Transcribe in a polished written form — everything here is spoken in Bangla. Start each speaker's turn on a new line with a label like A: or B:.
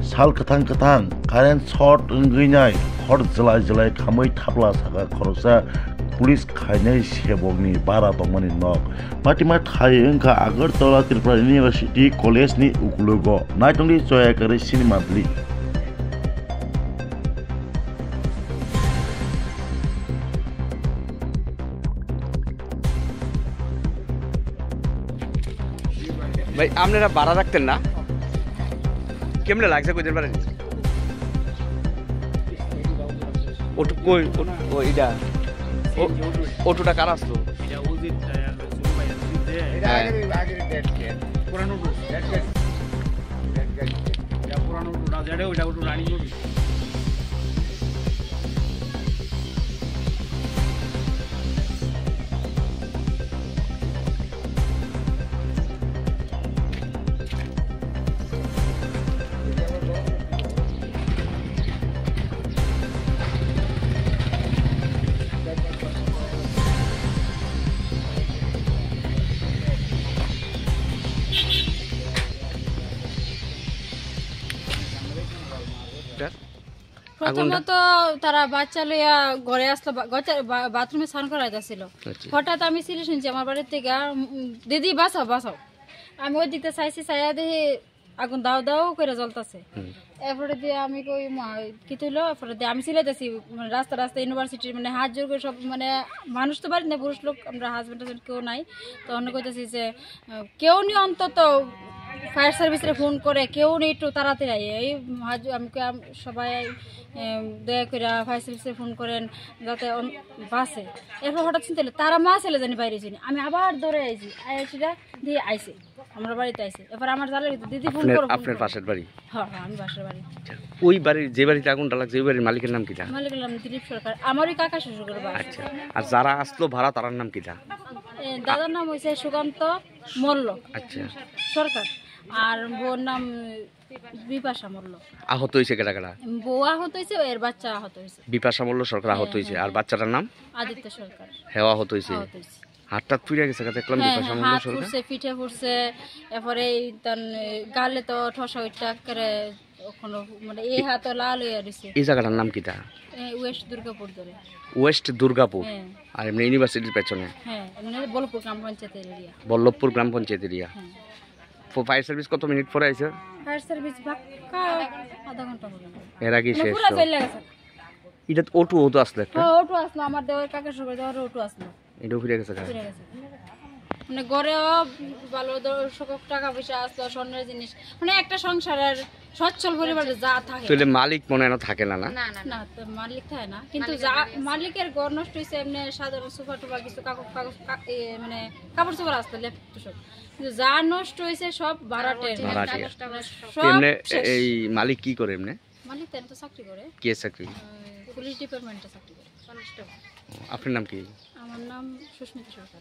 A: साल कथां कारेन्ट सर्ट गैनाय हर जलाय जलाय खामै थाब्ला सागा खरसा पुलिस खायनाय सेबकनि बारा दंमोन नक माटिमा थायो ओंखा आगरतला त्रिपुरा इउनिभार्सिटी कलेजनि उगलुग नायतंनि जयाकारि सिनेमा ब्लि
B: ভাই আপনারা ভাড়া রাখতেন না কেমনে লাগছে কইতে পারেন ওটু কই ও এটা অটোটা কার আসলো এটা উজিত সুরু ভাই এটা আগে ডেট পুরানো ডেট এটা পুরানো না যেটা ওইটা ওটু রানিং নোটিস
C: প্রথমত তারা বাচ্চা লইয়া ঘরে আসলো বাথরুমে স্নান করাই যাচ্ছিল হঠাৎ আমি সিঁড়ি শুনছি আমার বাড়ির থেকে দিদি বাঁচাও বাঁচাও আমি ওই দিকটা চাইছি চাইয়া দেখি আগুন দাও দাও করে জ্বলতেছে এরপরে দিয়ে আমি কই কি তুইলো এরপরে দিয়ে আমি সিলাইতেছি মানে রাস্তা রাস্তা ইউনিভার্সিটির মানে হাত জোর করে সব মানে মানুষ তো বাড়ি না পুরুষ লোক আমরা হাজব্যান্ড হাজব্যান্ড কেউ নাই তো অন্য কইতেছি যে কেউ নি অন্তত ফায়ার সার্ভিসে ফোন করে কেউ নেই একটু তাড়াতাড়ি এই আমাকে সবাই দয়া করে ফায়ার সার্ভিসে ফোন করেন যাতে বাসে এরপর হঠাৎ চিন্তা হলো তারা মা ছেলে জানি বাইরে চিনি আমি আবার দৌড়ে আইছি আইসিটা দিয়ে আইসে আমার বাড়িতে আইসে এবার আমার জালের দিদি ফোন করো
B: আপনার পাশের বাড়ি
C: হ্যাঁ আমি পাশের বাড়ি
B: ওই বাড়ির যে বাড়িতে আগুনটা লাগছে ওই বাড়ির মালিকের নাম কিটা
C: মালিকের নাম দিলীপ সরকার আমারই কাকা শ্বশুর করে বাড়ি
B: আচ্ছা আর যারা আসলো ভাড়া তার নাম কিটা
C: দাদার নাম হইছে সুকান্ত মল্ল
B: আচ্ছা
C: সরকার আর বউর নাম বিপাশা মল্ল
B: আহত হইছে কেডা কেডা
C: বউ আহত হইছে এর বাচ্চা আহত হইছে
B: বিপাশা মল্ল সরকার আহত হইছে আর বাচ্চাটার নাম
C: আদিত্য সরকার
B: হেও আহত হইছে হাতটা পুড়ে গেছে দেখলাম বিপাশা মল্ল
C: হাত
B: সরকার
C: ফুটছে পিঠে ফুটছে এরপরে তার গালে তো ঠসা ওইটা করে ওখানে মানে এই হাত লাল হয়ে রইছে
B: এই জায়গাটার নাম কিটা
C: ওয়েস্ট দুর্গাপুর ধরে
B: ওয়েস্ট দুর্গাপুর আর এমনি ইউনিভার্সিটির পেছনে
C: হ্যাঁ মানে বল্লভপুর গ্রাম পঞ্চায়েতের এরিয়া
B: বল্লভপুর গ্রাম পঞ্চায়েত এরিয়া ফায়ার সার্ভিস কত মিনিট পরে আইছে
C: ফায়ার সার্ভিস বাক্কা আধা ঘন্টা হলো
B: এর আগে শেষ
C: পুরো চলে গেছে
B: এটা অটো হতো আসলে একটা
C: হ্যাঁ অটো আসলো আমার দেওয়ার কাকা সবাই দেওয়ার অটো আসলো
B: এটা ফিরে গেছে
C: ফিরে গেছে মানে ঘরেও ভালো দর্শক টাকা পয়সা আসলো স্বর্ণের জিনিস মানে একটা সংসারের সচ্ছল পরিবারে যা থাকে
B: তাহলে মালিক মনে হয় না থাকে না না
C: না তো মালিক থাকে না কিন্তু যা মালিকের ঘর নষ্ট হয়েছে এমনি সাধারণ সোফা টোফা কিছু কাগজ মানে কাপড় চোপড় আসতো লেপ সব কিন্তু যা নষ্ট হয়েছে সব ভাড়াটে
B: এমনি এই মালিক কি করে এমনি
C: মালিক তো চাকরি করে
B: কে চাকরি
C: পুলিশ ডিপার্টমেন্টে চাকরি করে
B: আপনার নাম কি
C: আমার নাম সুস্মিতা সরকার